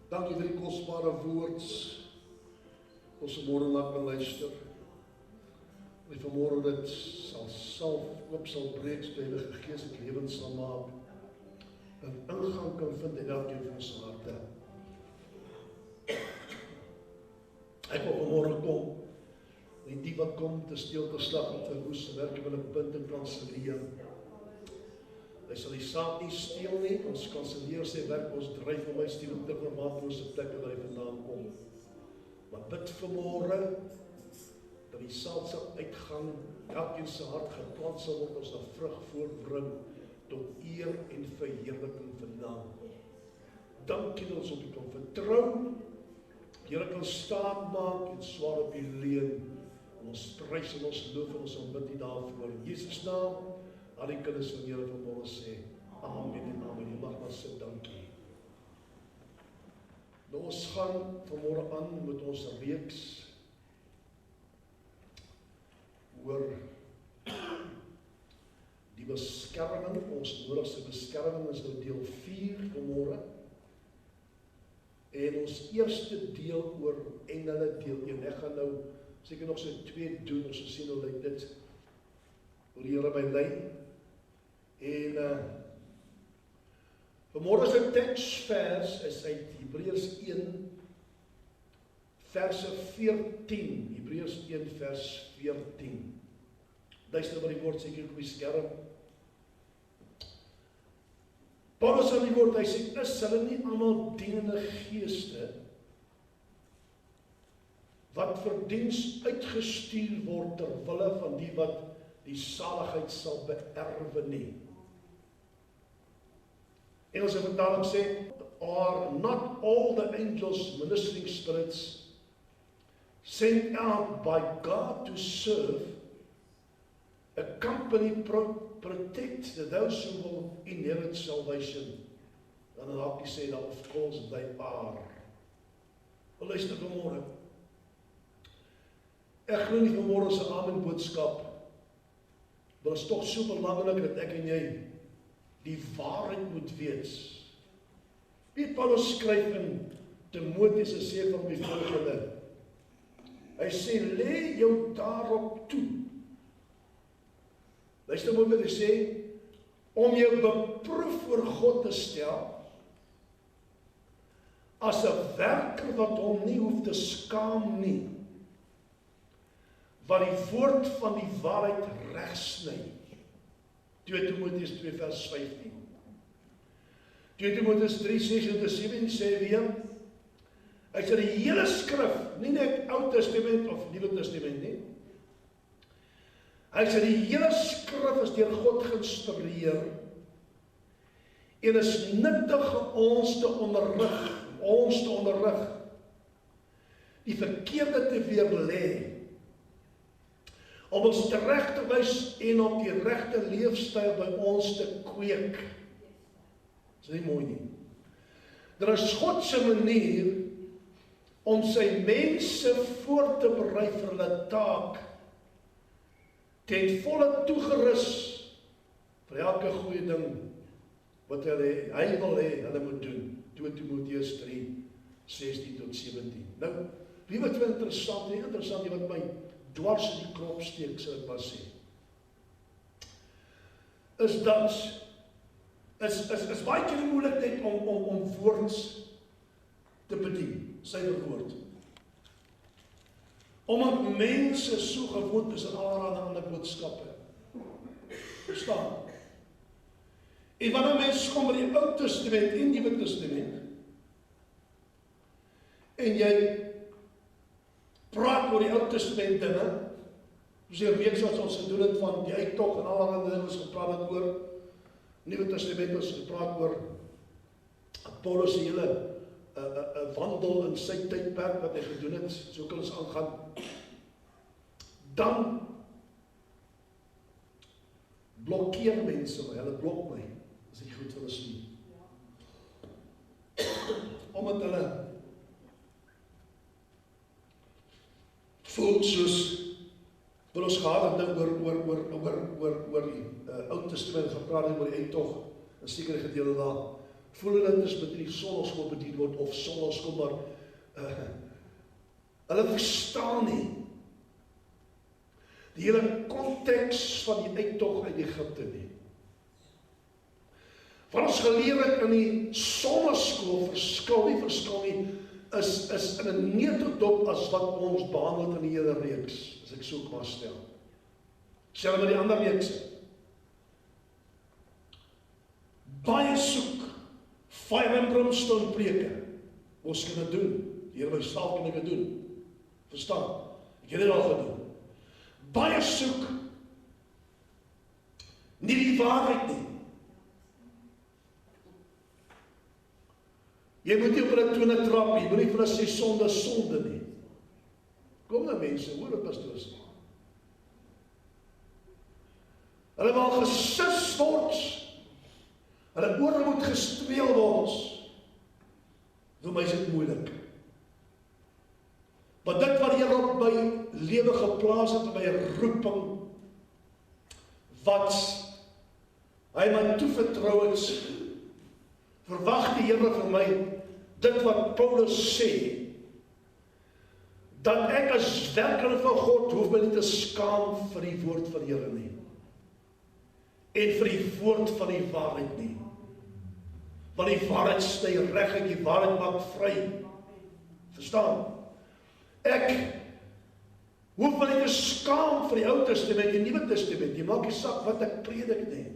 Dankie vir die kosbare woord. Ons vanmorgen na kan luister. En vanmorgen dit sal oop sal breek, so die Heilige Gees het lewend sal maak. En ingang kan vind in elkeen van ons harte. Ek wil vanmorgen kom. En die wat kom te steel, te slag, te verwoes, te werk wil ek punt en kanseleer. Hy sal die saad nie steel nie, ons kanseleer sy werk, ons dryf om my steel om terug na waterlose plekke waar hy vandaan kom. Maar bid vanmorgen, dat die saad sal uitgaan, elkeen sy hart geplant sal word, ons na vrug voortbring, tot eer en verheerliking vandaan. Dankie dat ons op u kan vertrou, Here kan staat maak en swaar op die leen, en ons prys en ons loof en ons aanbid u daarvoor. In Jesus naam, al die kinders van Here vanmorgen sê, amen en amen. Jy mag maar sit, dankie. Nou ons gaan vanmorgen aan met ons reeks oor die beskerming, ons nodigste beskerming is nou deel 4 vanmorgen. En ons eerste deel oor engele deel 1. Ek gaan nou seker nog so 2 doen, ons sien hoe lyk dit, hoe die Here my lei. En vanmorgen se teksvers is uit Hebreërs 1 verse 14. Hebreërs 1 vers 14. Luister wat die woord seker op die skerm. Paulus aan die woord, hy sê, is hulle nie allemaal dienende geeste wat vir diens uitgestuur word ter wille van die wat die saligheid sal beerwe nie. Engelse vertaling sê, are not all the angels ministering spirits sent out by God to serve, accompany, protect those who will inherit salvation. Dan raak jy sê, dat of course they are. Luister vanmorgen. Ek glo nie vanmorgen se amen boodskap, maar is toch so belangrik dat ek en jy die waarheid moet weet. Wie Paulus skryf in Timotheus en sê van die volgende. Hy sê, lê jou daarop toe. Luister moet wat hy sê, om jou beproef voor God te stel, as 'n werker wat hom nie hoef te skaam nie, wat die woord van die waarheid regsny. 2 Timotheus 2 vers 15. 2 Timotheus 3, 6 en 7 sê weer, hy sê die hele skrif, nie net Ou Testament of Nuwe Testament nie, hy sê die hele skrif is deur God geïnspireer en is nuttig ons te onderrig, die verkeerde te weerlê, om ons terecht te wys en op die regte leefstyl by ons te kweek. Is nie mooi nie. Daar is God se manier om sy mense voor te berei vir hulle taak, ten volle toegerus vir elke goeie ding wat hy wil hê, hulle moet doen. 2 Timotheus 3, 16 tot 17. Nou, wie wat wel interessant, die wat my dwars in die krop steek, sal ek maar sê, is dat, is baie keer moeilik net om woords te bedien, sy woord. Omdat mense so gewoond is aan allerhande ander boodskappe. Verstaan? En wanneer mense kom by die Ou Testament en Nuwe Testament, en jy praat oor die Ou Testament dinge, soos die reeks wat ons gedoen het van die uittog en allerhande dinge ons gepraat het oor, Nuwe Testament ons gepraat oor Apollos se hele wandel in sy tydperk wat hy gedoen het, so kan ons aangaan. Dan blokkeer mense my, hulle blok my, as ek goed vir hulle sien. Omdat hulle voel soos, wil ons gehad het oor die Ou Testament gepraat het oor die uittog, in sekere gedeelte daar, voel hulle dit is met die sonnaskool bedien word, of sonnaskool, maar hulle verstaan nie die hele konteks van die uittog uit Egipte nie. Wat ons geleer het in die sonnaskool, verskil nie, is in 'n neutedop as wat ons behandel in die hele reeks, as ek so kan stel. Selfs met die ander reekse. Baie soek, fire and brimstone preke. Ons kan dit doen. Die Here myself kan ek dit doen. Verstaan? Ek het dit al gedoen. Baie soek, nie die waarheid nie. Jy moet nie op hulle tone trap nie, jy moet nie vir hulle sê sonde is sonde nie. Kom nou mense, hoor wat pastoor sê. Hulle wil gesis word, hulle ore moet gestreel word. Vir my is dit moeilik. Want dit wat die Here op my lewe geplaas het, by 'n roeping, wat hy my toevertrou het, verwag die Here vir my, dit wat Paulus sê, dat ek as werker van God, hoef my nie te skaam vir die woord van die Here nie. En vir die woord van die waarheid nie. Want die waarheid sny reg uit, die waarheid maak vry. Verstaan? Ek hoef my nie te skaam vir die Ou Testament en Nuwe Testament. Jy maak nie saak wat ek predik nie.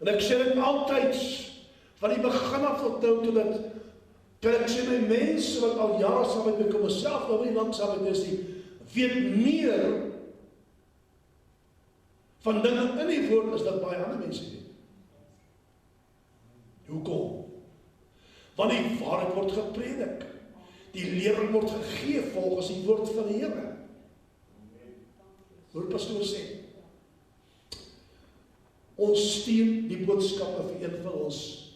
En ek sê dit altyd, van die begin af tot nou toe dat ek sê my mense wat al jare saam met my kom, myself nou nie lang saam met is nie, weet meer van dinge in die woord as dat baie ander mense weet. Hoekom? Want die waarheid word gepredik. Die lering word gegee volgens die woord van die Here. Hoor pastoor sê, ons stuur die boodskappe vir een van ons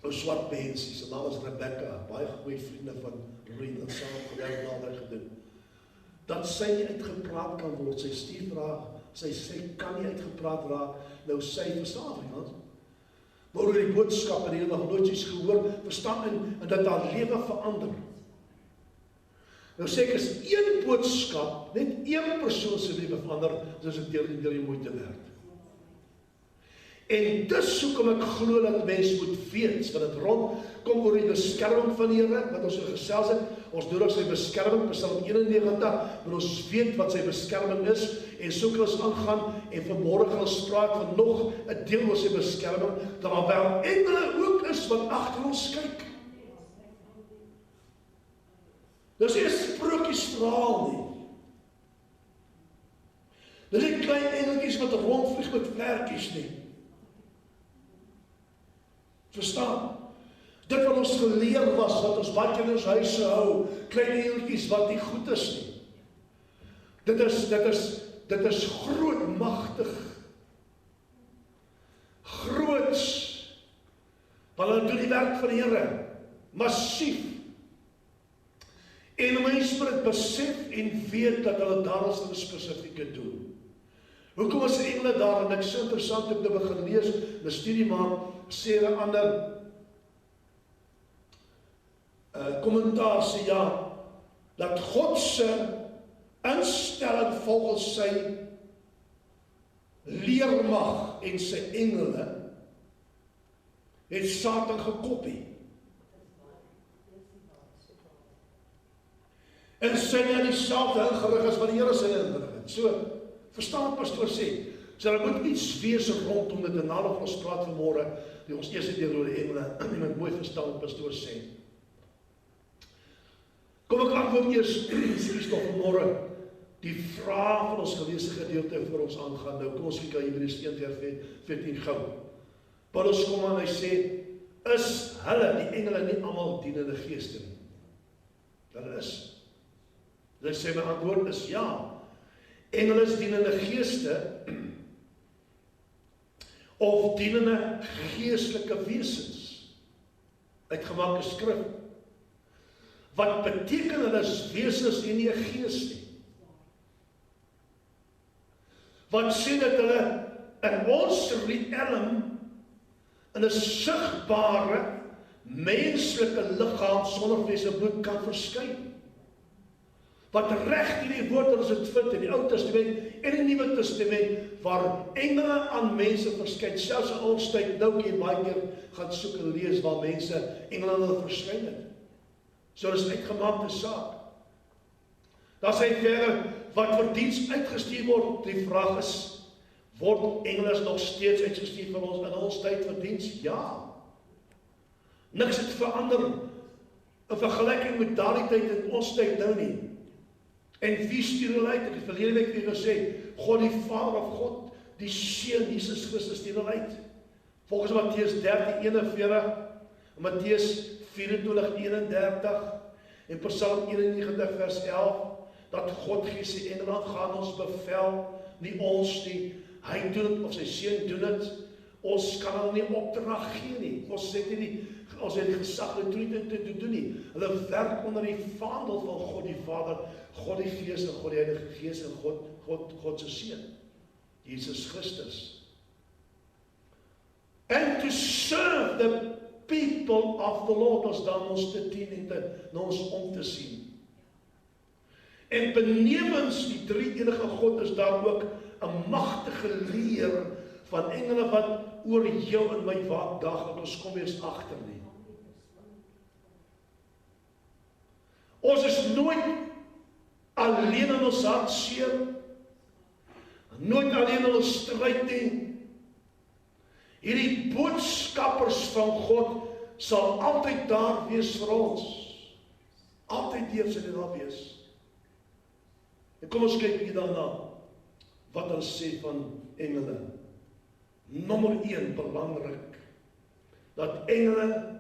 swart mensie, sy naam is Rebecca, baie goeie vriende van Reen, en saam gewerk nader gedoen. Dat sy nie uitgepraat kan word, sy stuur vraag, sy kan nie uitgepraat raak, nou sy verstaan Afrikaans, maar oor die boodskap en die hele nog nooit iets gehoor, verstaan en dat haar lewe verander. Nou sê ek, as een boodskap, net een persoon se lewe verander, dis dit deur die moeite werd. En dis hoekom ek glo dat mens moet weet, want dit rondkom oor die beskerming van die Here, wat ons so gesels het, ons nodig sy beskerming, Psalm 91, maar ons weet wat sy beskerming is, en so kan ons aangaan, en vanmorgen gaan ons praat van nog 'n deel van sy beskerming, dat daar wel engele ook is, wat agter ons kyk. Dis nie 'n sprokiesverhaal nie. Dis nie klein engeltjies wat rondvlieg met vlerkies nie. Verstaan? Dit wat ons geleer was, wat ons baie in ons huise hou, klein engeltjies wat nie goed is nie. Dit is groot, magtig. Groots. Want hulle doen die werk van die Here. Massief. En mense moet dit besef en weet dat hulle daar is in 'n spesifieke doel. Hoekom is engele daar? En ek is so interessant, ek nou begin lees, 'n studie maak, sê 'n ander kommentaar sê ja, dat God se instelling volgens sy leermag en sy engele het Satan gekopie. En sy het dieselfde ingerig as wat die Here sy ingerig het. So, verstaan wat pastoor sê. So daar moet iets wees rondom dit, en nadat ons praat vanmôre, die ons eerste deel oor die engele, iemand mooi verstaan wat pastoor sê. Kom ek antwoord eers, sê nog vanmôre, die vraag van ons geleesde gedeelte voor ons aangaan. Nou kom ons kyk aan Hebreërs 1:14 gou. Paulus kom aan, hy sê, is hulle, die engele, nie almal dienende geeste nie? Hulle is. Hy sê my antwoord is ja. Engele is dienende geeste, of dienende geestelike wesens, uitgemaakte skrif. Wat beteken hulle is wesens en nie 'n gees nie? Wat sê dat hulle in ons realm in 'n sigbare menslike liggaam sonder vlees en bloed kan verskyn. Wat reg hierdie woord ons dit vind in die Ou Testament en die Nuwe Testament, waar engele aan mense verskyn, selfs in ons tyd, nou kan jy baie keer gaan soek en lees waar mense engele aan hulle verskyn het. So dis 'n uitgemaakte saak. Daar sê verder, wat vir diens uitgestuur word, die vraag is, word engele nog steeds uitgestuur vir ons in ons tyd vir diens? Ja. Niks het verander in vergelyking met daardie tyd en ons tyd nou nie. En wie stuur hulle uit? Ek het verlede week weer gesê, God die Vader of God die Seun Jesus Christus stuur hulle uit. Volgens Matteus 13:41, Matteus 24:31 en Psalm 91 vers 11, dat God gee sy engele gaan ons bevel, nie ons nie. Hy doen dit of sy Seun doen dit. Ons kan hulle nie opdrag gee nie. Ons het die gesag om te doen nie. Hulle werk onder die vaandel van God die Vader, God die Gees en God die Heilige Gees en God se Seun, Jesus Christus. And to serve the people of the Lord, ons dan ons te dien en ons om te sien. En benewens die drie enige God is daar ook 'n magtige leer van engele wat oor jou en my waak dag, en ons kom eens agter nie. Ons is nooit alleen in ons hartseer, nooit alleen in ons stryd nie. Hierdie boodskappers van God sal altyd daar wees vir ons. Altyd deur sal dit daar wees. En kom ons kyk hier daarna, wat ons sê van engele. Nommer 1, belangrik, dat engele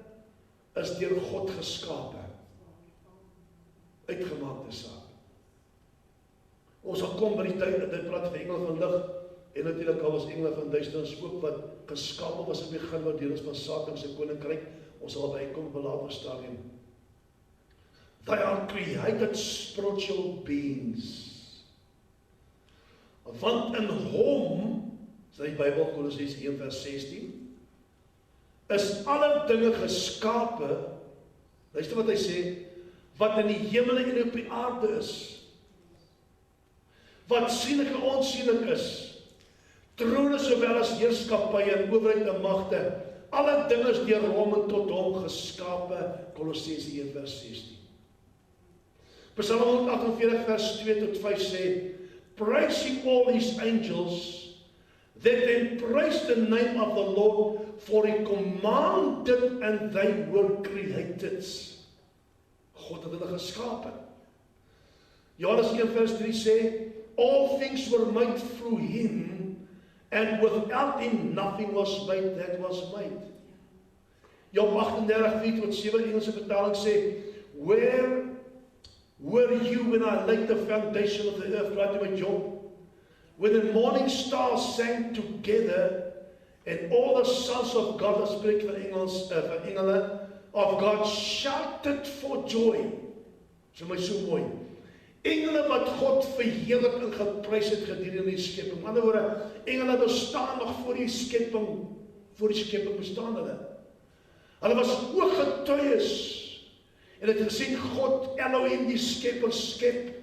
is deur God geskape. Uitgemaakte saak. Ons sal kom by die tyd, dit praat van engele van lig, en natuurlik al was engele van duisternis ook wat geskape was in die begin, wat deel is van Satan se koninkryk. Ons sal by kom op 'n later stadium. They are created spiritual beings. Want in hom, sê die Bybel, Kolossense 1 vers 16, is alle dinge geskape, luister wat hy sê, wat in die hemele en op die aarde is, wat sienlik en onsienlik is, trone sowel as heerskappye en owerheid en magte, alle dinge is deur hom en tot hom geskape, Kolossense 1 vers 16. Psalm 148 vers 2 tot 5 sê, praising all his angels, that then praise the name of the Lord, for he commanded and they were created. God het hulle geskape. Johannes 1 vers 3 sê, all things were made through him, and without him nothing was made that was made. Job 38 tot 7 Engelse vertaling sê, where were you when I laid the foundation of the earth, right in Job? When the morning stars sang together, and all the sons of God, dat spreek van engele of God, shouted for joy. So my so mooi. Engele wat God verheerlik en geprys het gedurende die skepping. Met ander woorde, engele bestaan nog voor die skepping bestaan hulle. Hulle was ooggetuies. En het gesien God Elohim die skepper skep.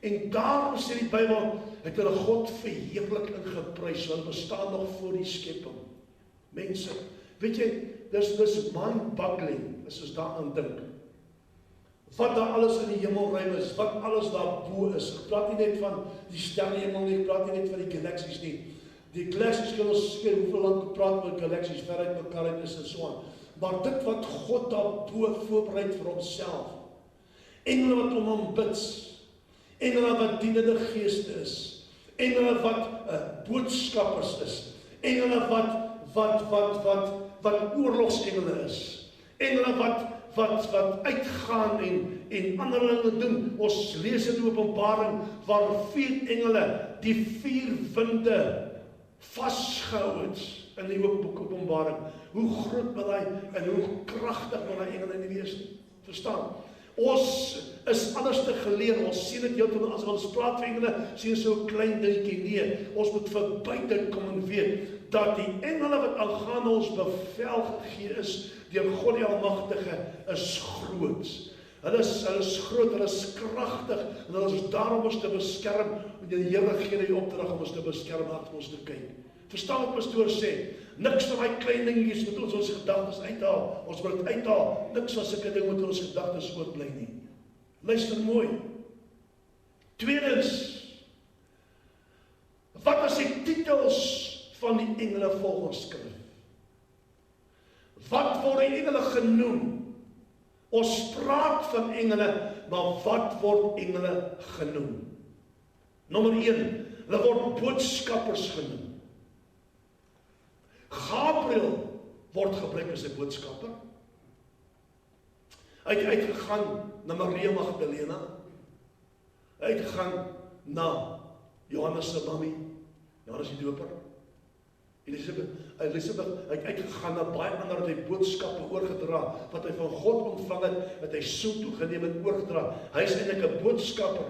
En daarom sê die Bybel, het hulle God verheerlik en geprys, want bestaan nog voor die skepping. Mense, weet jy, dis mind-boggling, as ons daaraan dink. Wat daar alles in die hemelruim is, wat alles daar bo is. Ek praat nie net van die sterrehemel nie, ek praat nie net van die galaksies nie. Die galaksies kan ons seker hoeveel lang praat met galaksies, veruit mekaar uit is en so aan. Maar dit wat God daarbo voorbereid vir homself, engele wat om hom bid, engele wat dienende geeste is, engele wat boodskappers is, engele wat oorlogsengele is, engele wat uitgaan en ander dinge doen. Ons lees in Openbaring waar 4 engele die 4 winde vasgehou het in die boek Openbaring. Hoe groot wil hy en hoe kragtig wil hy engele nie wees nie. Verstaan? Ons is anders te geleer. Ons sien dit heeltemal as ons praat van engele, sien so 'n klein dingetjie. Nee, ons moet verby dit kom en weet. dat die engele wat aangaande ons bevel gegee is, deur God die Almagtige, is groot. Hulle is groot, hulle is kragtig, en hulle is daar om ons te beskerm, en die Here gee die opdrag om ons te beskerm, na ons te kyk. Verstaan wat pastoor sê? Niks van die klein dingetjies moet ons gedagtes uithaal. Ons moet dit uithaal. Niks van sulke ding moet ons gedagtes oorbly nie. Luister mooi. Tweedens, wat is die titels van die engele volgens Skrif? Wat word die engele genoem? Ons praat van engele, maar wat word engele genoem? Nommer 1, hulle word boodskappers genoem. Gabriel word gebruik as 'n boodskapper. Hy het uitgegaan na Maria Magdalena. Hy het gegaan na Johannes se mami, Johannes die Doper. Elisabeth, hy het uitgegaan na baie ander, het hy boodskappe oorgedra, wat hy van God ontvang het hy so toegeneem en oorgedra. Hy is eintlik 'n boodskapper.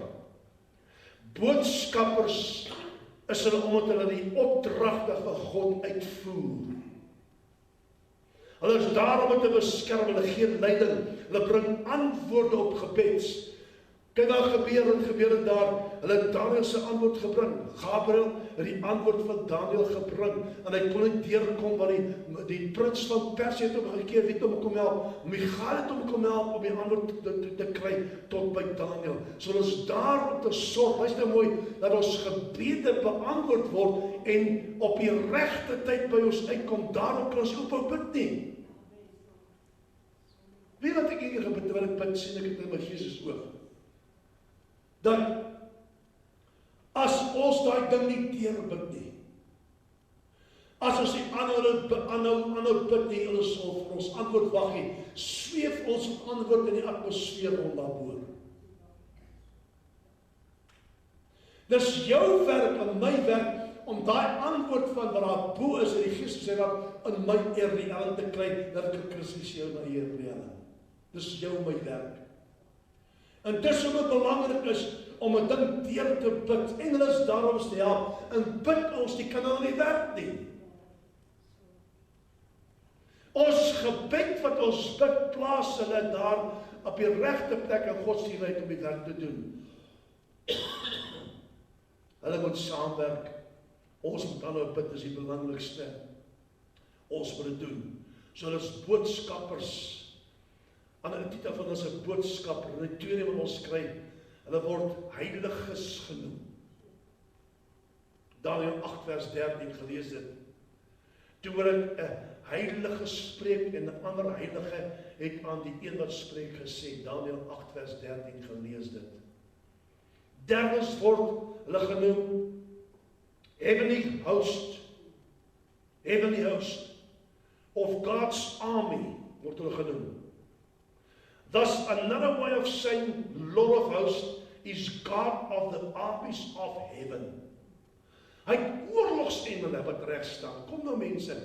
Boodskappers is hulle omdat hulle die opdragte van God uitvoer. Hulle is daar om te beskerm, hulle gee leiding, hulle bring antwoorde op gebeds. Kyk wat gebeur het daar, hulle het Daniel se antwoord gebring. Gabriel het die antwoord van Daniel gebring, en hy kon nie deurkom, want die prins van Persie het hom gekeer, weet om kom help, Michael het hom kom help om die antwoord te kry tot by Daniel. So ons daar om te sorg, wees nou mooi, dat ons gebede beantwoord word, en op die regte tyd by ons uitkom, daarom kan ons ophou bid nie. Weet wat ek hier gebid, terwyl ek bid, sien ek het in my gees oog. Dat as ons daai ding nie deurbid nie, as ons die aanhou bid nie, ons sal vir ons antwoord wag nie, sweef ons antwoord in die atmosfeer rond daarbo. Dis jou werk en my werk om daai antwoord van wat daar bo is in die Gees sê dat in my reël te kry, dat ek Christus jou na hier reël. Dis jou my werk. En dis hoe dit belangrik is om 'n ding deur te bid. Engele is daar om ons te help, en bid ons, die kan nou nie werk nie. Ons gebed wat ons bid, plaas hulle daar op die regte plek in God se wet om die werk te doen. Hulle moet saamwerk. Ons moet aanhou bid, is die belangrikste. Ons moet dit doen. So hulle is boodskappers. Aan die titel van ons 'n boodskap, in die tweede wat ons skryf, hulle word heiliges genoem. Daniël 8 vers 13 gelees dit. Toe word 'n heilige spreek en 'n ander heilige het aan die een wat spreek gesê, Daniël 8 vers 13 gelees dit. Derdens word hulle genoem heavenly host of God's army word hulle genoem. Thus, another way of saying Lord of hosts is God of the armies of heaven. Hy het oorlogsengele wat reg staan. Kom nou mense,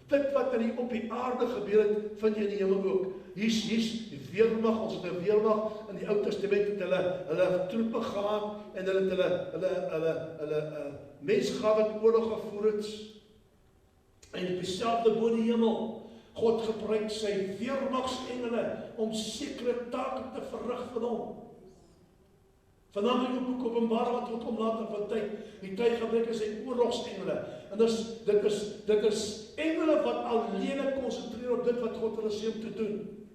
dit wat op die aarde gebeur het, vind jy in die hemel ook. Hier's die weermag, ons het 'n weermag in die Ou Testament het hulle troepe gehad en hulle mense gehad wat oorlog gevoer het. En dieselfde bo die hemel. God gebruik sy weermagsengele om sekere take te verrig vir hom. Vanaand in die boek Openbaring wat God kom later van tyd, die tyd gebruik sy oorlogsengele. En dit is engele wat alleen konsentreer op dit wat God hulle sê om te doen.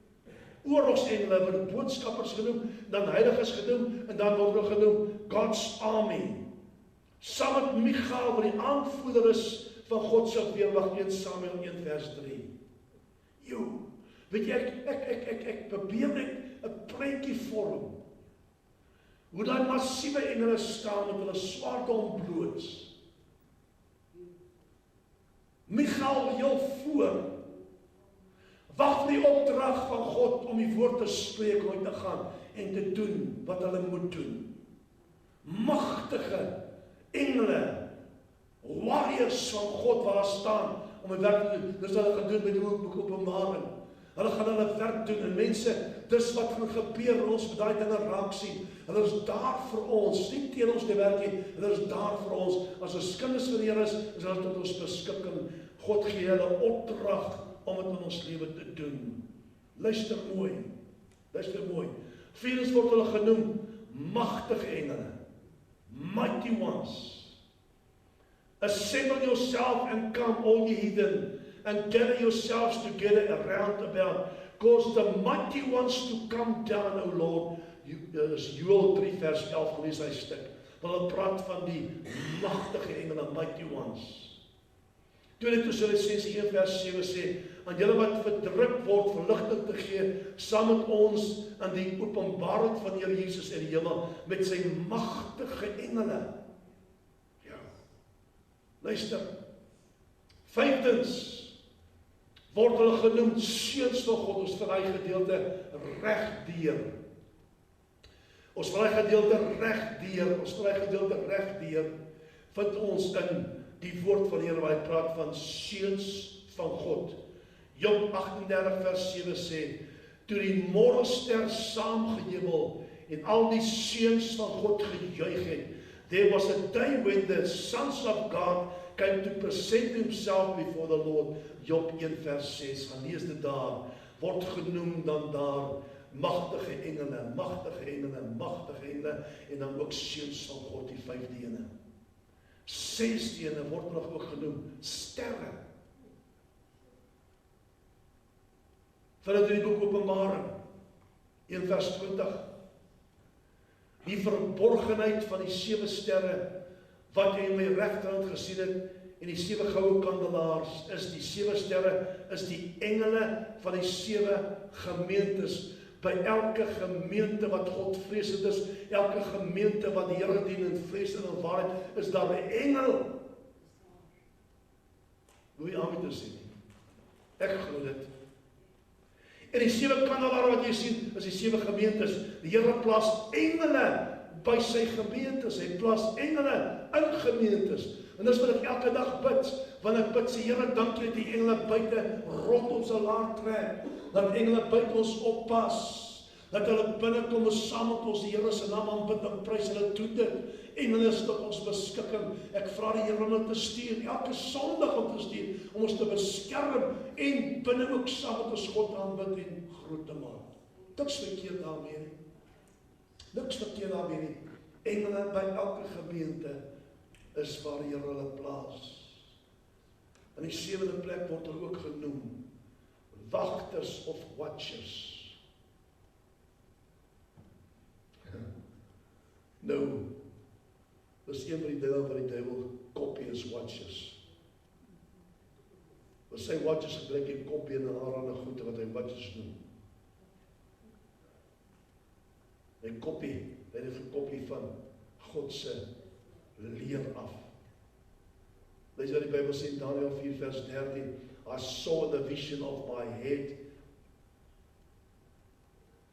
Oorlogsengele word boodskappers genoem, dan heiliges genoem, en dan word hulle genoem God's army. Saam met Michael, wat die aanvoerder is van God se weermag, 1 Samuel 1 vers 3. Weet jy, ek probeer net 'n prentjie vorm. Hoe daai massiewe engele staan met hulle swaarde ontbloot. Michael heel voor. Wag vir die opdrag van God om die woord te spreek, om te gaan en te doen wat hulle moet doen. Magtige engele, warriors van God waar staan om 'n werk te doen. Dis wat hulle gedoen met die boek Openbaring. Hulle gaan hulle werk doen en mense, dis wat gaan gebeur, ons moet daai dinge raak sien. Hulle is daar vir ons, nie teen ons die werk nie, hulle is daar vir ons. As ons kinders van die Here is hulle tot ons beskikking. God gee hulle opdrag om dit in ons lewe te doen. Luister mooi. Luister mooi. Vierdens word hulle genoem magtige engele. Mighty ones. Assemble yourself and come, all ye heathen, and gather yourselves together around about. Cause the mighty ones to come down, O Lord. Joel 3 vers 11 gelees hy stuk. Hulle praat van die magtige engele, mighty ones. Tweede Tessalonisense 1 vers 7 sê, aan julle wat verdruk word, verligting te gee, saam met ons in die openbaring van die Here Jesus in die hemel, met sy magtige engele. Ja. Luister. Vyftens, word hulle genoem seuns van God, ons vir hy gedeelte regdeur. Ons vir hy gedeelte regdeur, vind ons in die woord van die Here waar hy praat van seuns van God. Job 38 vers 7 sê, toe die morgenster saamgejubel en al die seuns van God gejuig het, there was a day when the sons of God came to present himself before the Lord. Job 1 vers 6, gaan lees dit daar, word genoem dan daar magtige engele, en dan ook seuns van God, die 5de ene. 6de ene word nog ook genoem sterre. Vanuit die boek Openbaring 1 vers 20. Die verborgenheid van die 7 sterre wat jy in my regterhand gesien het, en die 7 goue kandelaars is die 7 sterre, is die engele van die 7 gemeentes. By elke gemeente wat God vreesend is, elke gemeente wat die Here dien in vrees en in waarheid, is daar 'n engel. Hoe jy aan moet sê. Ek glo dit. En die 7 kandelaare wat jy sien, is die 7 gemeentes. Die Here plaas engele by sy gemeentes. Hy plaas engele in gemeentes. En dis wat ek elke dag bid. Wanneer ek bid, sê Here, dankie dat die engele buite rondom sal laat trek. Dat engele buite ons oppas. Dat hulle binnekom en saam met ons die Here se naam aanbid en prys. Hulle doen dit. Engele is tot ons beskikking. Ek vra die Here om dit te stuur, elke Sondag om te stuur, om ons te beskerm en binne ook saam met ons God aanbid en groot te maak. Niks verkeerd daarmee nie. Niks verkeerd daarmee nie. Engele by elke gemeente is waar die Here hulle plaas. In die 7de plek word hulle ook genoem wagters of watchers. Nou, dis een van die dinge wat die duiwel kopie is, watchers. Wat sy watchers gebruik die kopie en allerhande goede wat hy watchers noem. Hy kopie, hy het 'n kopie van God se leer af. Lees wat die Bybel sê in Daniël 4 vers 13, I saw the vision of my head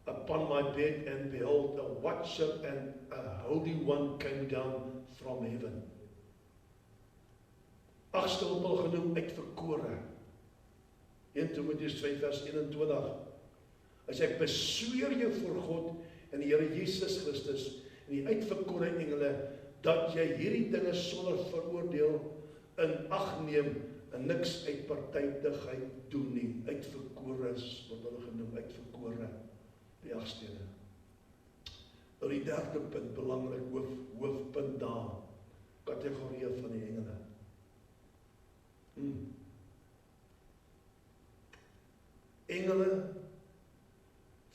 upon my bed, and behold, a watcher and a holy one came down from heaven. 8ste opel genoem uitverkore. 1 Timoteus 2 vers 21. Hy sê, ek besweer jou voor God en die Here Jesus Christus en die uitverkore engele, dat jy hierdie dinge sonder veroordeel in ag neem en niks uit partytigheid doen nie. Uitverkores word hulle genoem, uitverkore. Die 8ste ene. Nou die 3de punt, belangrik, hoofpunt daar, kategorieë van die engele. Engele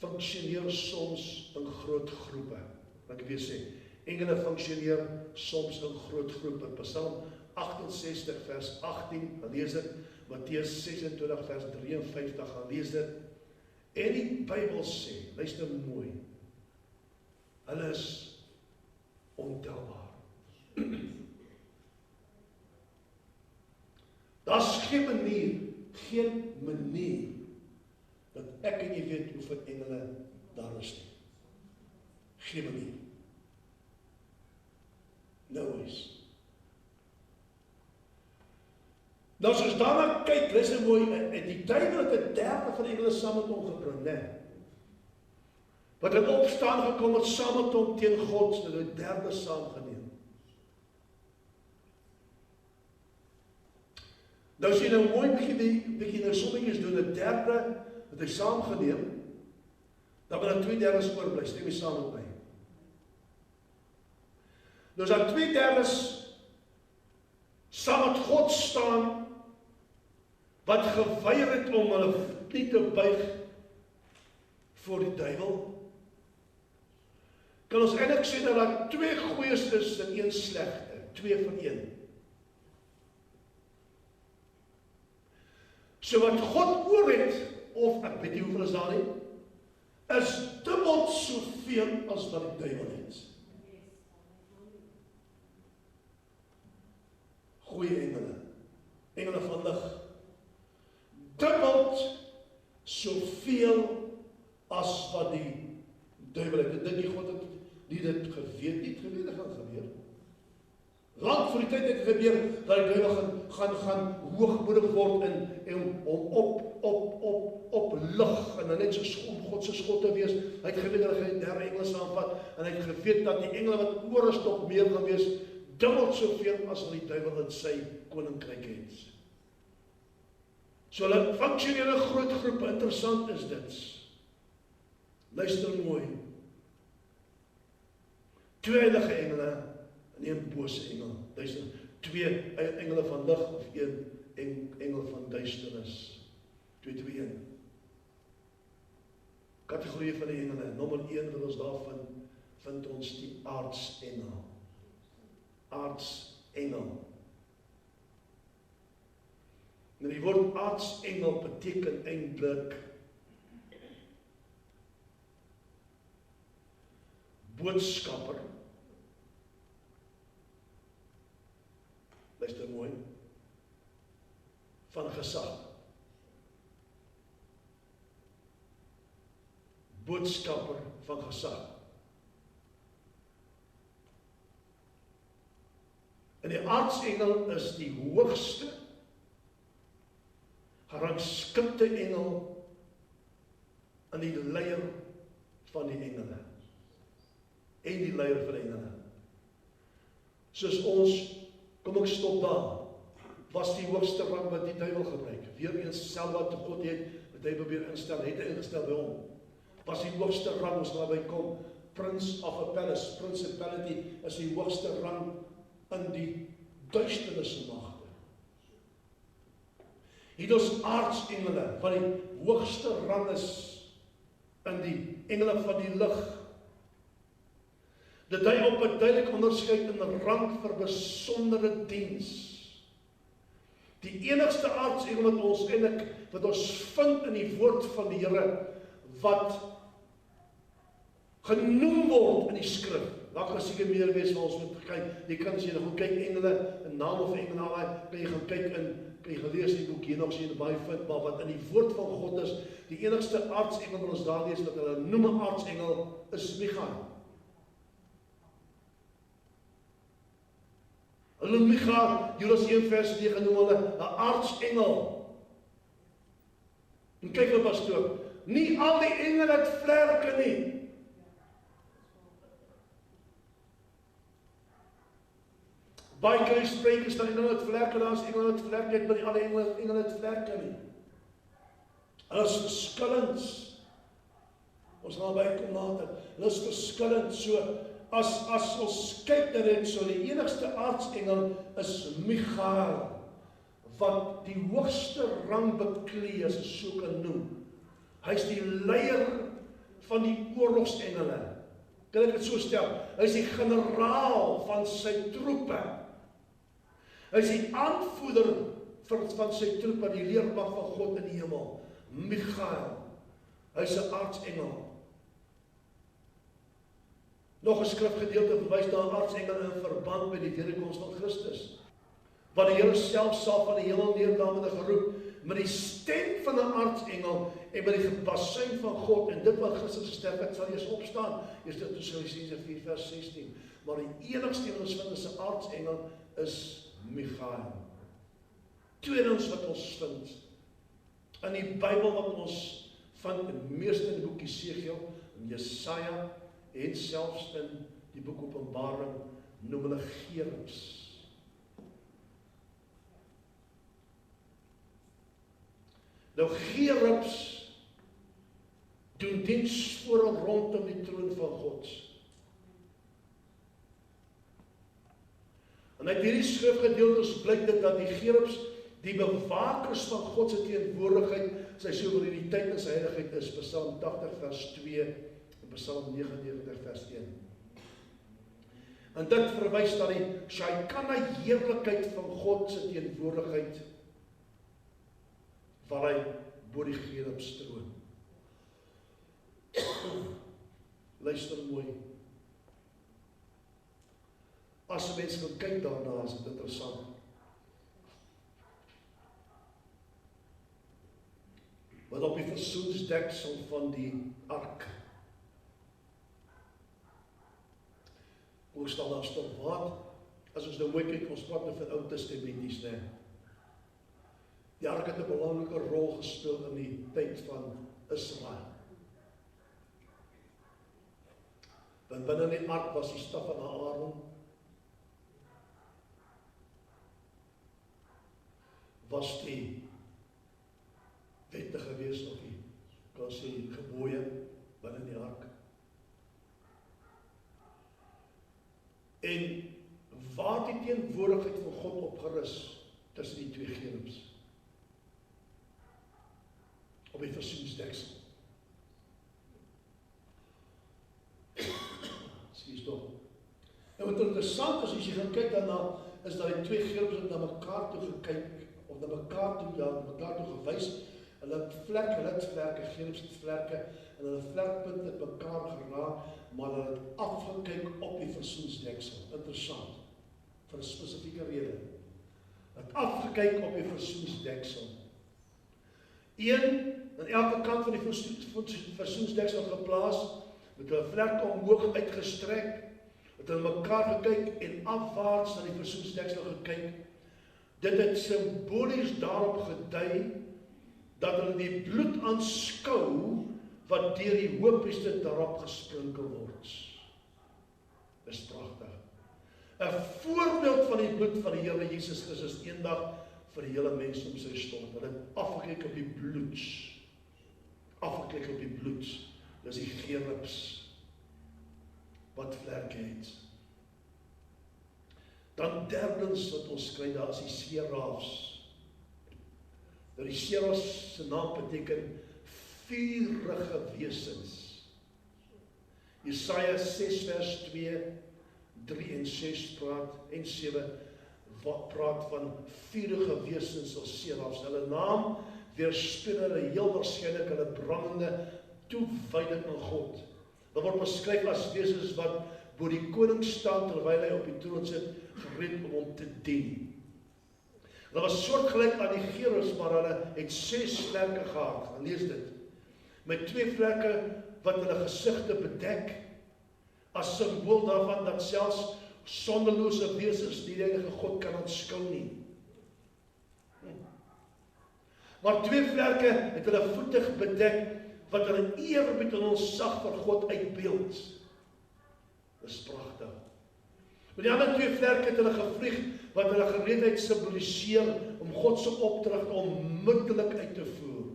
funksioneer soms in groot groepe. Wat ek weer sê, engele funksioneer soms in groot groepe. Psalm 68 vers 18, gaan lees dit. Matteus 26 vers 53, gaan lees dit. En die Bybel sê, luister mooi, hulle is ontelbaar. Daar's geen manier, dat ek en jy weet hoeveel engele daar is nie. Geen manier. No ways. Nou as ons daarna kyk, luister mooi, die duiwel het 'n derde van die engele saam met hom gebring, né? Wat in opstaan gekom het saam met hom teen God, het 'n derde saamgeneem. Nou as jy nou mooi bietjie nou sommetjies doen, 'n derde het hy saamgeneem, dan wil 2/3 oorbly, stem jy saam met my. Nou as daar 2/3 saam met God staan, wat geweier het om hulle knie te buig voor die duiwel, kan ons eintlik sê dat daar 2 goeies is en 1 slegte, 2 van 1. So wat God oor het, of ek weet nie hoeveel is daar nie, is dubbel soveel as wat die duiwel het. Goeie engele, engele van lig, dubbel soveel as wat die duiwel het. Ek dink God het nie dit geweet nie, dit gaan gebeur. Lang voor die tyd het het gebeur, dat die duiwel gaan hoogmoedig word en op lig, en dan net soos om God se skot te wees. Hy het geweet dat hy die derde engele saamvat, en hy het geweet dat die engele wat oor is nog meer gewees, dubbel soveel as wat die duiwel in sy koninkryk het. So hulle funksioneer 'n groot groep, interessant is dit. Luister mooi. 2 heilige engele en 1 bose engel. Luister, 2 engele van lig of 1 engel van duisternis. 2-2-1. Kategorie van die engele. Nommer 1 wat ons daarvan vind ons die aardsengel. Aardsengel. Nou die woord aardsengel beteken eintlik boodskapper. Luister mooi. Van gesag. Boodskapper van gesag. En die aardsengel is die hoogste gerangskikte engel en die leier van die engele. En die leier van die engele. Soos ons, kom ek stop daar, was die hoogste rang wat die duiwel gebruik. Weereens self wat God het hy probeer instel, het hy ingestel by hom. Was die hoogste rang, ons naby kom, Prince of a Palace, Principality, is die hoogste rang in die duisternis magte. Hier is aardsengele, wat die hoogste rang is in die engele van die lig. Dit hy op 'n duidelik onderskeid in 'n rang vir besondere diens. Die enigste aardsengel wat ons vind in die woord van die Here, wat genoem word in die skrif. Daar kan seker meer wees waar ons moet kyk. Jy kan as jy gaan kyk engele, 'n naam of engele, kan jy gaan kyk kan jy gelees in die boek Henoch, as jy baie vind, maar wat in die woord van God is, die enigste aardsengel wat ons daar lees, wat hulle noem 'n aardsengel, is Michael. Hulle noem Michael, Judas 1 vers 9 noem hulle 'n aardsengel. En kyk wat pastoor, nie al die engele het vlerke nie. Baie keer spreuke dat engele het vlerke, daar is engele het vlerke, maar nie alle engele het vlerke nie. Hulle is verskillend. Ons gaan by kom later. Hulle is verskillend. So as ons kyk na dit, so die enigste aardsengel is Michael, wat die hoogste rang beklee, as ons so kan noem. Hy is die leier van die oorlogsengele. Kan ek dit so stel? Hy is die generaal van sy troepe. Hy is die aanvoerder van sy troepe, die leermag van God in die hemel. Michael. Hy is 'n aardsengel. Nog 'n skrifgedeelte verwys na 'n aardsengel in verband met die wederkoms van Christus. Wat die Here self sal van die hemel neerdaan met 'n geroep, met die stem van 'n aardsengel en met die gebasuin van God, en dit wat Christus gesterf het, sal eers opstaan. Eerste Tessalonisense 4 vers 16. Maar die enigste wat ons vind is 'n aardsengel is Michael. Tweedens wat ons vind, in die Bybel wat ons vind, meeste in die boek Jesegiel, in Jesaja, en selfs in die boek Openbaring, noem hulle gerubs. Nou gerubs doen diens voor en rondom die troon van God. En uit hierdie skrifgedeeltes blyk dit dat die gerubs die bewakers van God se teenwoordigheid, sy soewereiniteit en sy heiligheid is, Psalm 80 vers 2 en Psalm 99 vers 1. En dit verwys na die Shekinah heerlikheid van God se teenwoordigheid, waar hy bo die gerubs troon. Luister mooi. As 'n mens gaan kyk daarna, is dit interessant. Wat op die versoensdeksel van die ark, hoe staan daar stil wat? As ons nou mooi kyk, ons praat nou van Ou Testamenties, né? Die ark het 'n belangrike rol gespeel in die tyd van Israel. Want binne die ark was die staf van Aaron, was die wette gewees of die, kan sê, gebooie binne die ark. En waar die teenwoordigheid van God opgerus tussen die twee gerubs? Op die versoensdeksel. Skies toch. En wat interessant is, as jy gaan kyk daarna, is dat die twee gerubs het na mekaar toe gekyk, of na mekaar toe, ja, na mekaar toe gewys. Hulle het vlerke, gerubs het vlerke, en hulle vlerkpunt het mekaar geraak, maar hulle het afgekyk op die versoensdeksel. Interessant, vir 'n spesifieke rede. Het afgekyk op die versoensdeksel. Een aan elke kant van die versoensdeksel geplaas, met hulle vlerke omhoog uitgestrek, het hulle mekaar gekyk en afwaarts na die versoensdeksel gekyk. Dit het simbolies daarop gedui, dat hulle die bloed aanskou, wat deur die hoofpriester daarop gesprinkel word. Dis pragtig. 'n voorbeeld van die bloed van die Here Jesus Christus eendag vir die hele mensdom sy stort. Hulle het afgekyk op die bloed. Afgekyk op die bloed. Dis die gerubs wat vlerke het. Dan derdens wat ons kry, daar is die serafs. Nou die serafs se naam beteken vurige wesens. Jesaja 6 vers 2, 3 en 6 praat en 7 wat praat van vurige wesens of serafs. Hulle naam weerspieël hulle heel waarskynlik hulle brandende toewyding aan God. Hulle word beskryf as wesens wat bo die koning staan terwyl hy op die troon sit, gereed om hom te dien. Hulle was soortgelyk aan die gerubs, maar hulle het 6 vlerke gehad. Lees dit. Met 2 vlerke wat hulle gesigte bedek, as symbool daarvan dat selfs sondelose wesens die heilige God kan aanskou nie. Maar 2 vlerke het hulle voetig bedek, wat hulle eerbied en ontzag vir God uitbeeld. Dis pragtig. Met die ander 2 vlerke het hulle gevlieg, wat hulle gereedheid simboliseer om God se opdrag onmiddellik uit te voer.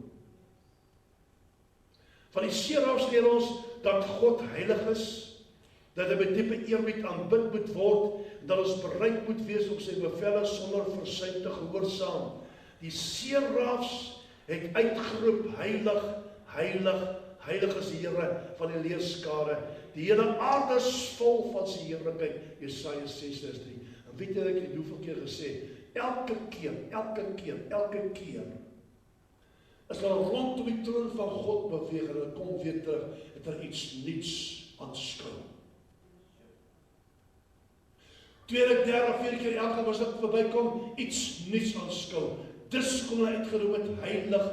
Van die serafs leer ons dat God heilig is, dat hy met diepe eerbied aanbid moet word, dat ons bereid moet wees om sy bevele sonder versuim te gehoorsaam. Die serafs het uitgeroep, heilig, heilig, heilig is die Here van die leerskare. Die hele aarde is vol van sy heerlikheid, Jesaja 6:3. En weet jy, ek het hoeveel keer gesê, elke keer, as hulle rondom die troon van God beweeg, en hulle kom weer terug, het hulle iets niets aanskou. Tweede, derde, vierde keer, elke keer was dit verbykom, iets niets aanskou. Dis kom hulle uitgeroep het, heilig,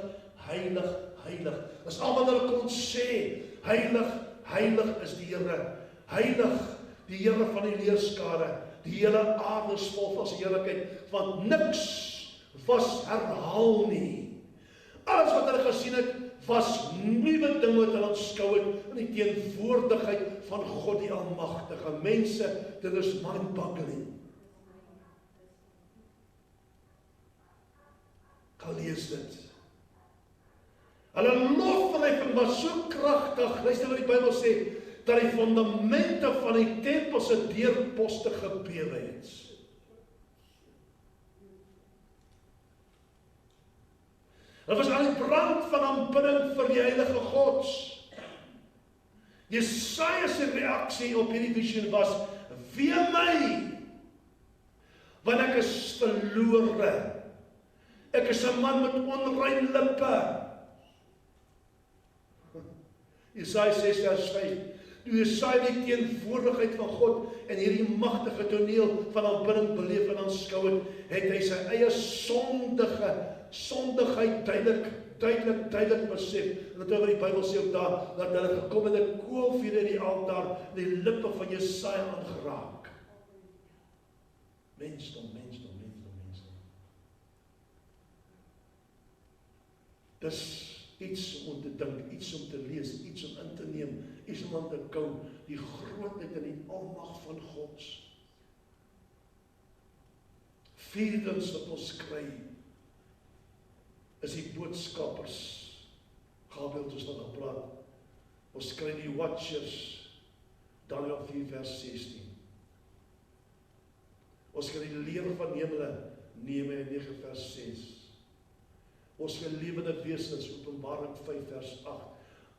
heilig, heilig. As almal hulle kon sê, heilig, heilig is die Here. Heilig, die Here van die leerskare. Die hele aarde is vol van sy heerlikheid, want niks was herhaal nie. Alles wat hulle gesien het, was nuwe dinge wat hulle aanskou het in die teenwoordigheid van God die Almagtige. Mense, dit is mind-boggling. Gaan lees dit. Hulle lofverheffing was so kragtig, luister wat die Bybel sê, dat die fundamente van die tempel se deurposte gebewe het. Dit was aan die brand van aanbidding vir die heilige God. Jesaja se reaksie op hierdie visioen was: "Wee my, want ek is verlore. Ek is 'n man met onrein lippe." Jesaja 6 vers 5. Toe Jesaja die teenwoordigheid van God en hierdie magtige toneel van aanbidding beleef en aanskou het hy sy eie sondigheid duidelik besef. En dit oor die Bybel sê ook daar, dat hulle gekom het 'n koolvuur in die altaar, die lippe van Jesaja aangeraak. Mensdom. Dis iets om te dink, iets om te lees, iets om in te neem, iets om aan te kou, die grootheid en die almag van God. Vierdens wat ons kry, is die boodskappers. Gabriel het ons van gepraat. Ons kry die watchers, Daniël 4 vers 16. Ons kry die leer van hemele, Nehemia 9 vers 6. Ons gelewende wesens, Openbaring 5 vers 8.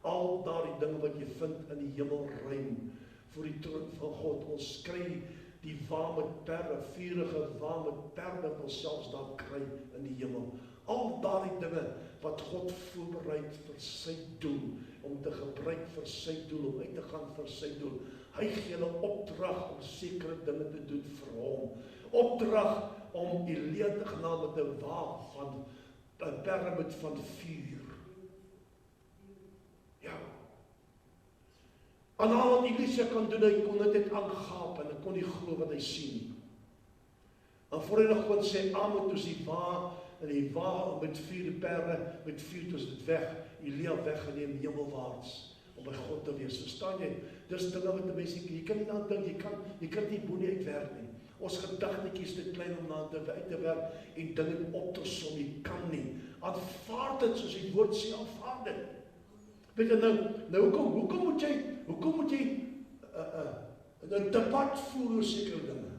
Al daardie dinge wat jy vind in die hemelruim voor die troon van God. Ons kry die waan met perde, vurige waan met perde, ons selfs daar kry in die hemel. Al daardie dinge wat God voorberei vir sy doel, om te gebruik vir sy doel, om uit te gaan vir sy doel. Hy gee hulle opdrag om sekere dinge te doen vir hom. Opdrag om Elia te genaam met 'n waa van 'n pyramid van vuur. Ja. En al wat Elisa kon doen, hy kon dit aangaap en hy kon nie glo wat hy sien nie. En voor hy nog kon sê, Amen, toe die waa, en die waa met 4 perde, met 4 toe dit weg, Elia weggeneem hemelwaarts, om by God te wees. Verstaan jy? Dis dinge wat die mense, jy kan nie aan dink, jy kan die boelie uitwerk nie. Ons gedagtetjies te klein om na uit te werk en dinge op te som, jy kan nie. Aanvaard dit soos die woord sê, aanvaard dit. Weet jy hoekom moet jy 'n debat voer oor sekere dinge?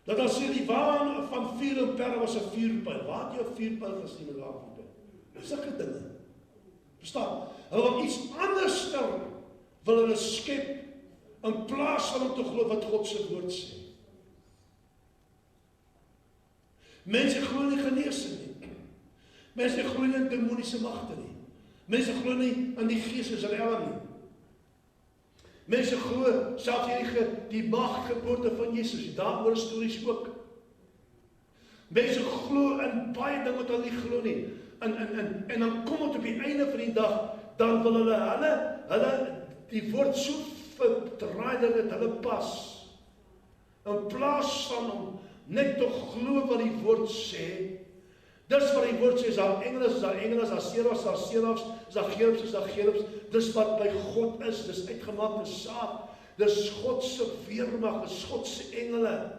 Dat dan sê die waan van vuur en perde was 'n vuurpyl. Waar het jy 'n vuurpyl gesien in Afrika? Sulke dinge. Verstaan? Hulle wil iets anders wil hulle skep in plaas van om te glo wat God se woord sê. Mense glo nie genesing nie. Mense glo nie in demoniese magte nie. Mense glo nie in die gees Israel nie. Mense glo selfs die maagdgeboorte van Jesus, daaroor stories ook. Mense glo in baie dinge wat hulle nie glo nie. En dan kom dit op die einde van die dag, dan wil hulle die woord so verdraai dat dit hulle pas. In plaas van om net te glo wat die woord sê, dis wat die woord sê, is daar engele, daar serafs, is daar gerubs, dis wat by God is, dis uitgemaakte saad, dis God se weermag, dis God se engele,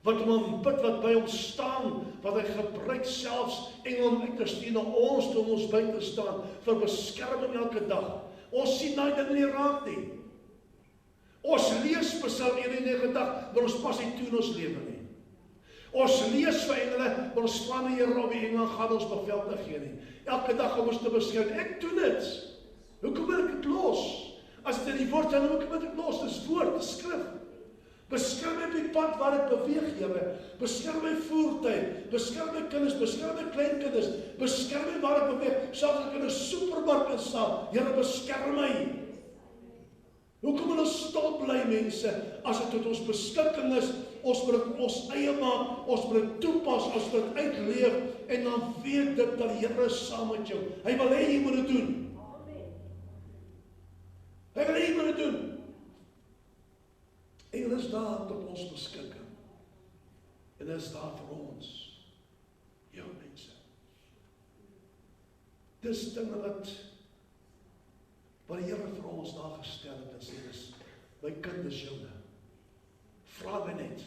wat hom bid, wat by hom staan, wat hy gebruik selfs engele om uit te stuur na ons, toe ons by te staan, vir beskerming elke dag. Ons sien daai dinge nie raak nie. Ons lees Psalm 91, maar ons pas nie toe in ons lewe nie. Ons lees vir engele, maar ons span nie Here op die engele gaan ons bevel te gee nie. Elke dag om ons te beskerm. Ek doen dit. Hoekom moet ek dit los? As dit in die woord staan, hoekom moet ek los? Dis woord, dis skrif. Beskerm my op die pad waar ek beweeg, Here. Beskerm my voertuig, beskerm my kinders, beskerm my kleinkinders, beskerm my waar ek beweeg, selfs as ek in 'n supermark instaan. Here, beskerm my. Hoekom moet ons stil bly, mense, as dit tot ons beskikking is? Ons moet dit ons eie maak, ons moet dit toepas, ons moet dit uitleef, en dan weet dit dat die Here is saam met jou. Hy wil hê jy moet dit doen. Hy wil hê jy moet dit doen. En is daar tot ons beskikking. En is daar vir ons, jou mense. Dis dinge wat die Here vir ons daar gestel het, en sê, dis, my kind is joune. Vra my net,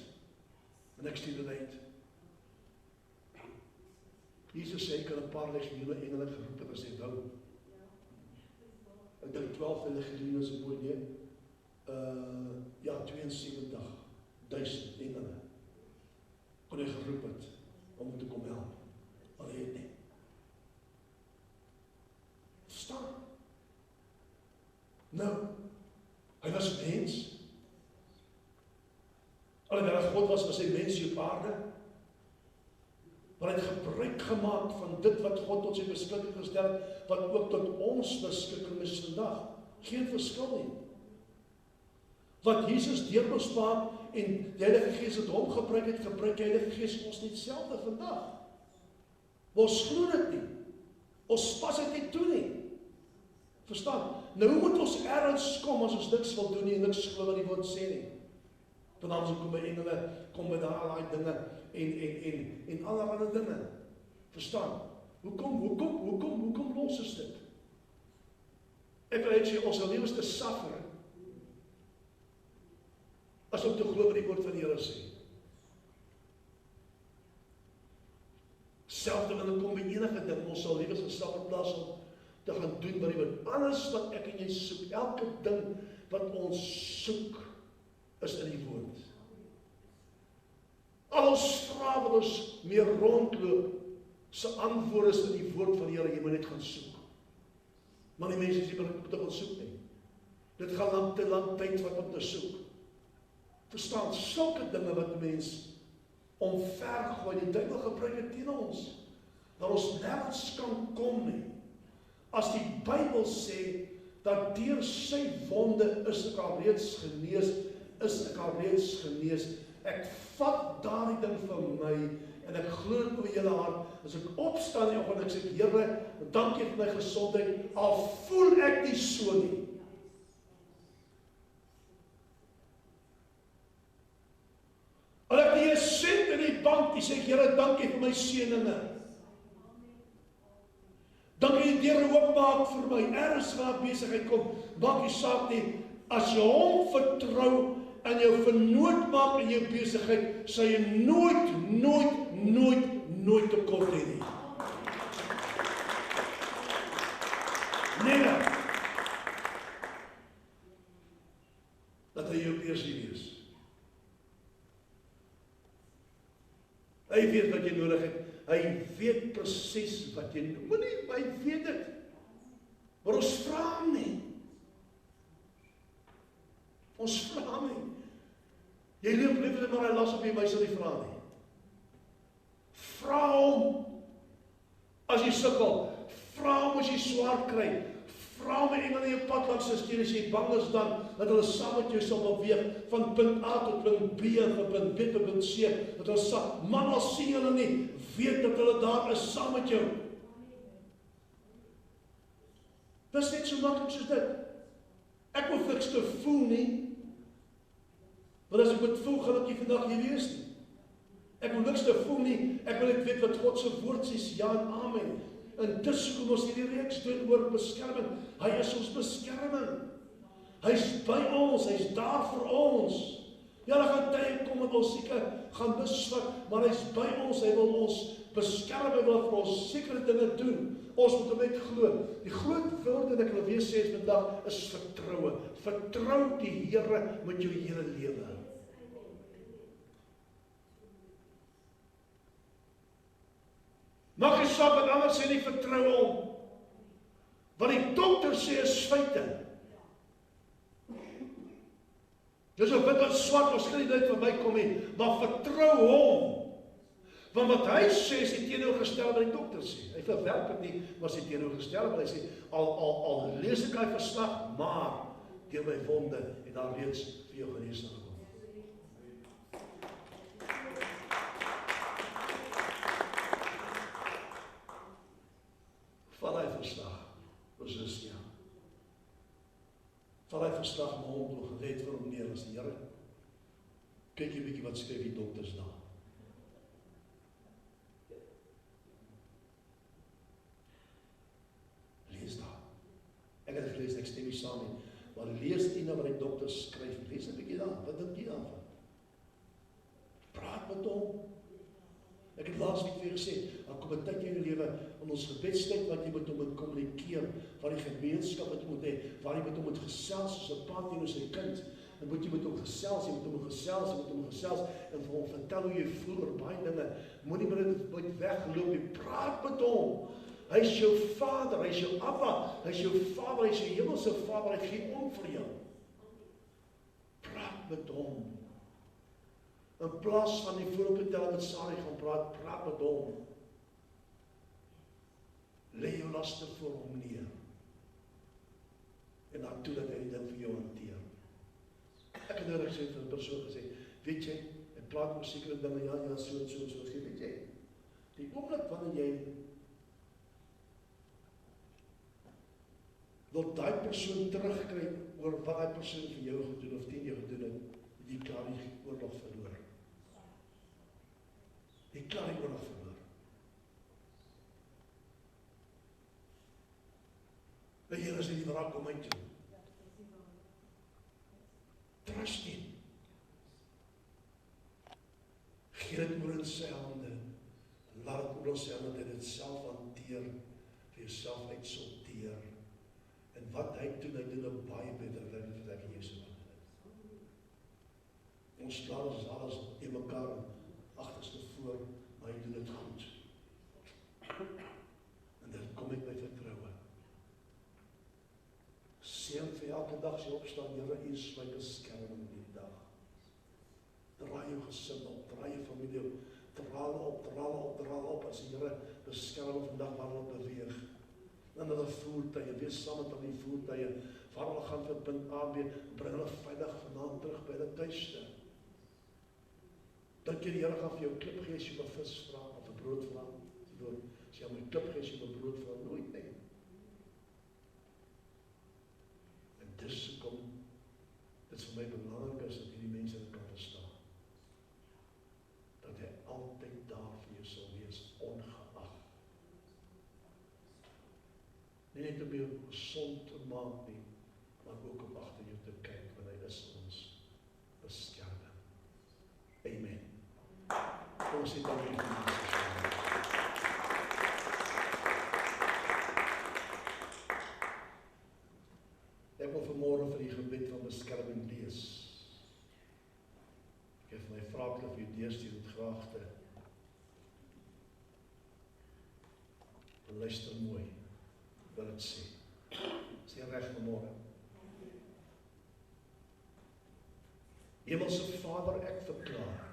en ek stuur dit uit. Jesus sê, ek kan 'n paar legioene engele geroep het, as hy wou. Ek dink 12 legioene is 'n mooi neem. 72.000 engele kon hy geroep het om te kom help, maar hy het nie. Verstaan? Nou, hy was mens. Alhoewel God was hy mens hier op aarde, maar hy het gebruik gemaak van dit wat God tot sy beskikking gestel het, wat ook tot ons beskikking is vandag. Geen verskil nie. Wat Jesus deur ons maak en die Heilige Gees het hom gebruik die Heilige Gees ons nie hetselfde vandag. Ons glo dit nie. Ons pas dit nie toe nie. Verstaan? Nou moet ons ergens kom as ons niks wil doen nie en niks glo wat die woord sê nie. Vanavond kom by engele, kom by daai dinge en allerlei dinge. Verstaan? Hoekom los is dit? Ek wil net sê, ons lewe is te suffer as om te glo wat die woord van die Here sê. Selfs wanneer kom by enige ding, ons sal lewens gesag in plaas om te gaan doen wat die woord. Alles wat ek en jy soek, elke ding wat ons soek, is in die woord. Al ons vrae wat ons meer rondloop, se antwoord is in die woord van die Here, jy moet net gaan soek. Maar die mense sê, maar ek moet te gaan soek nie. Dit gaan te lang tyd wat om te soek. Verstaan, sulke dinge wat mens omvergooi, die duiwel gebruik dit teen ons, dat ons nergens kan kom nie. As die Bybel sê, dat deur sy wonde is ek al reeds genees, ek vat daardie ding vir my, en ek glo dit met julle hart, as ek opstaan die oggend, ek sê, Here, dankie vir my gesondheid, al voel ek nie so nie. Al ek nie 'n sent in die bank, die sê, Here, dankie vir my seëninge. Dankie die deure oopmaak vir my, ergens waar besigheid kom, maak nie saak nie, as jy hom vertrou, en jou vernoot maak in jou besigheid, sal jy nooit tekort hê nie. Nee, dat hy jou beursie wees. Hy weet wat jy nodig het, hy weet presies wat jy nodig het, hy weet dit, maar ons vra hom nie. Ons vra hom nie. Jy leef liefde, maar hy las op jy my sal nie vra nie. Vra hom as jy sukkel, vra hom as jy swaar kry, vra hom engele in jou pad langs stuur as jy bang is dan, dat hulle saam met jou sal beweeg, van punt A tot punt B, van punt B tot punt C, dat hulle saam, man al sien hulle nie, weet dat hulle daar is saam met jou. Dit is net so maklik soos dit. Ek hoef niks te voel nie, want as ek moet voel, gaan ek nie vandag hier wees nie. Ek wil niks te voel nie, ek wil net weet wat God se woord sê, ja en amen. En dis hoekom ons hierdie reeks doen oor beskerming. Hy is ons beskerming. Hy's by ons, hy's daar vir ons. Ja, daar gaan tye kom wat ons seker gaan misvat, maar hy's by ons, hy wil ons beskerm, hy wil vir ons sekere dinge doen. Ons moet hom net glo. Die groot woord wat ek wil weer sê vandag is vertroue. Vertrou die Here met jou hele lewe. Maak jy saak wat ander sê nie, vertrou hom. Wat die dokter sê is feite. Dis op wit en swart, ons kan nie dit van my kom nie, maar vertrou hom. Want wat hy sê is die teenoorgestel wat die dokter sê. Hy verwerp dit nie, maar sy teenoorgestel wat hy sê, al lees ek hy verslag, maar deur my wonde en daar reeds vir jou genesing gekom. Val hy verslag, ons is ja. Val hy verslag na hom toe, gered vir hom neer as die Here. Kyk jy bietjie wat skryf die dokters daar. gelees, ek stem nie saam nie. Maar lees die nou wat die dokter skryf, lees 'n bietjie daar, wat dink jy daarvan? Praat met hom. Ek het laas week vir gesê, daar kom 'n tyd in jou lewe, in ons gebedstyd wat jy met hom moet kommunikeer, waar die gemeenskap wat jy moet hê, waar jy met hom moet gesels soos 'n pa teenoor sy kind. Dan moet jy met hom gesels, jy moet hom gesels, en vir hom vertel hoe jy voel oor baie dinge. Moenie met wegloop nie, praat met hom. Hy is jou Vader, hy is jou Abba, hy is jou Vader, hy is jou hemelse Vader, hy gee om vir jou. Praat met hom. In plaas van die vooropgetel met Sarai gaan praat met hom. Lê jou laste voor hom neer. En dan toe dat hy die ding vir jou hanteer. Ek het nou gesê vir 'n persoon gesê, weet jy, ek praat oor sekere dinge, ja, so, weet jy, die oomblik wanneer jy wil daai persoon terugkry oor wat daai persoon vir jou gedoen of teen jou gedoen het, die klaar die oorlog verloor. Die klaar die oorlog verloor. Die Here sê die wraak kom my toe. Trust hom. Gee dit oor in sy hande. Laat dit oor in sy hande, dat hy dit self hanteer, vir jouself uitsorteer. En wat hy doen 'n baie beter werk as wat ek Jesus doen. Ons plan is alles in mekaar agterste voor, maar hy doen dit goed. En dit kom ek by vertroue. Seën vir elke dag as jy opstaan, Here, U is my beskerming in die dag. Draai jou gesin op, draai jou familie op, draal op, as die Here beskerming vandag waar hulle beweeg. En hulle voertuie, wees saam met hulle voertuie, waar hulle gaan vir punt A, B, bring hulle veilig vanaand terug by hulle tuiste. Dink jy die Here gaan vir jou klip gee as jy 'n vis vra, of 'n brood vra? As jy my klip gee as jy 'n brood vra, nooit nie. En dis kom, dit is vir my belangrik is dat hierdie mense dit kan verstaan. Dat hy altyd daar vir jou sal wees, ongeag. Nie net om jou gesond te maak nie, maar ook om agter jou te kyk, want hy is ons beskermer. Amen. Kom ons sê dan nie ek wil vanmôre vir die gebed van beskerming lees. Ek het my vraag vir jou deurstuur dit graag te luister mooi. Wil dit sê. Sê reg vanmôre. Hemelse Vader, ek verklaar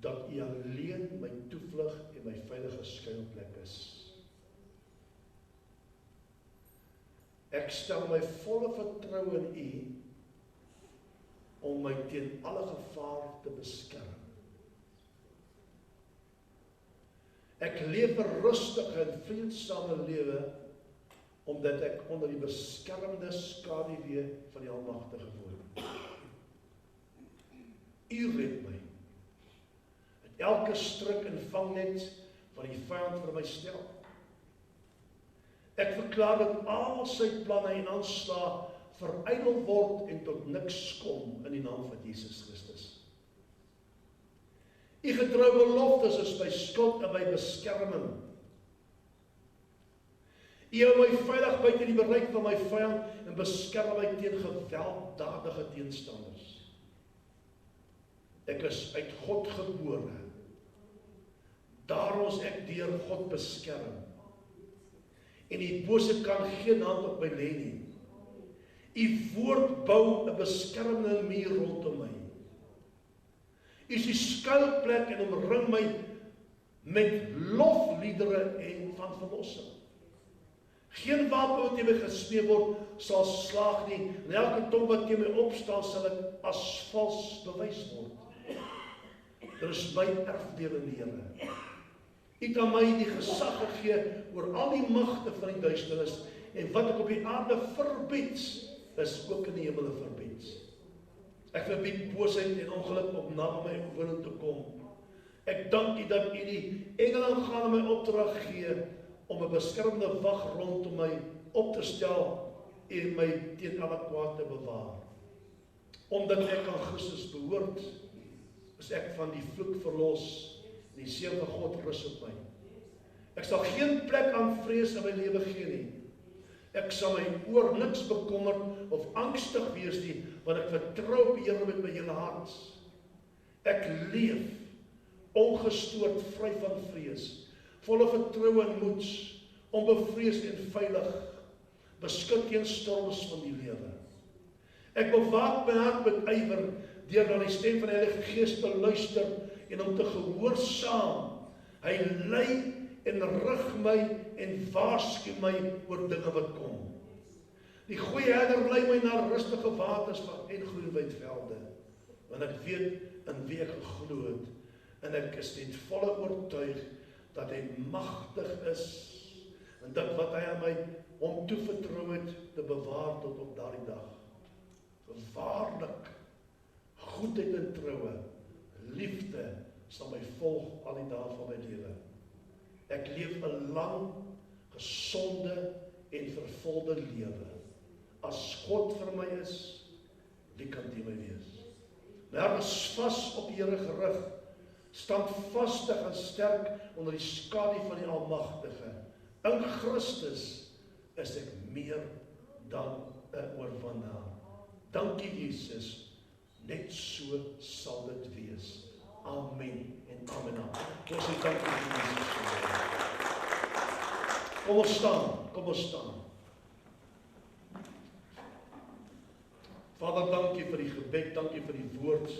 dat U alleen my toevlug en my veilige skuilplek is. Ek stel my volle vertroue in U om my teen alle gevaar te beskerm. Ek leef 'n rustige en vreedsame lewe omdat ek onder die beskermende skaduwee van die Almagtige woon. U red my. Elke struik en vangnet wat die vyand vir my stel. Ek verklaar dat al sy planne en aanslae verydel word en tot niks kom in die naam van Jesus Christus. U getroue beloftes is my skild en my beskerming. U hou my veilig buite die bereik van my vyand en beskerm my teen gewelddadige teenstanders. Ek is uit God gebore. Daarom is ek deur God beskerm. En die bose kan geen hand op my lê nie. U woord bou 'n beskermende muur rondom my. U is die skuilplek en omring my met lofliedere en van verlossing. Geen wapen wat teen my gesmeed word sal slaag nie, en elke tong wat teen my opstaan sal ek as vals bewys word. Dit is my erfdeel, Here. U het aan my die gesag gegee oor al die magte van die duisternis, en wat ek op die aarde verbied, is ook in die hemele verbied. Ek verbied boosheid en ongeluk om na my woning te kom. Ek dank U dat U die engele gaan my opdrag gee om 'n beskermende wag rondom my op te stel en my teen alle kwaad te bewaar. Omdat ek aan Christus behoort, is ek van die vloek verlos en die seën van God rus op my. Ek sal geen plek aan vrees in my lewe gee nie. Ek sal my oor niks bekommerd of angstig wees nie, want ek vertrou op die Here met my hele hart. Ek leef ongestoord vry van vrees, volle vertroue en moed, onbevreesd en veilig, beskik teen storms van die lewe. Ek bewaak my hart met ywer deur na die stem van die Heilige Gees te luister en hom te gehoorsaam. Hy lei en rig my en waarsku my oor dinge wat kom. Die goeie herder lei my na rustige waters en groen weidvelde, want ek weet in wie ek geglo het, en ek is ten volle oortuig dat hy magtig is, en dat wat hy aan my hom toevertrou het, te bewaar tot op daardie dag. Waarlik, goedheid en troue, liefde sal my volg al die dae van my lewe. Ek leef 'n lang, gesonde en vervulde lewe. As God vir my is, wie kan teen my wees? My hart is vas op die Here gerig, standvastig en sterk onder die skadu van die Almagtige. In Christus is ek meer dan 'n oorwinnaar. Dankie Jesus, net so sal dit wees. Amen en amen. Ons sê dankie vir Jesus. Kom ons staan. Vader, dankie vir die gebed, dankie vir die woord.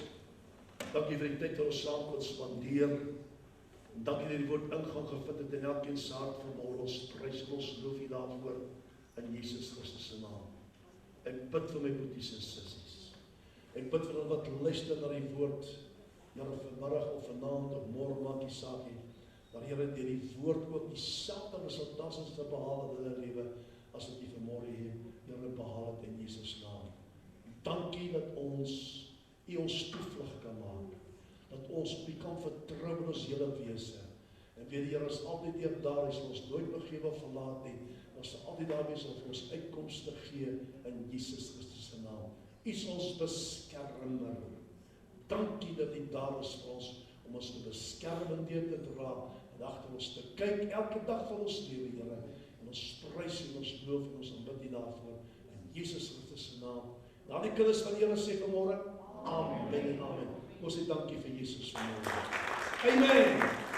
Dankie vir die tyd wat ons saam kon spandeer. Dankie dat die woord ingang gevind het in elkeen se hart vanmôre. Ons prys en ons loof U daarvoor in Jesus Christus se naam. Ek bid vir my broers en sissies. Ek bid vir hulle wat luister na die woord, vanmiddag of vanaand of môre, maak nie saak nie. Maar Here, deur die woord ook dieselfde resultate te behaal in hulle lewe as wat U vanmôre hier behaal het in Jesus naam. Dankie dat ons U ons toevlug kan maak. Dat ons op U kan vertrou in ons hele wese. En weet die Here is altyd eer daar, hy sal ons nooit begewe verlaat nie. Ons sal altyd daar wees om vir ons uitkomste gee in Jesus Christus se naam. U is ons beskermer. Dankie dat U daar is vir ons om ons te beskerm en deur te dra en agter ons te kyk elke dag van ons lewe, Here. En ons prys en ons loof en ons aanbid U daarvoor in Jesus Christus se naam. Nou die kinders van die Here sê vanmôre, amen en amen. Ons sê dankie vir Jesus vanmôre. Amen.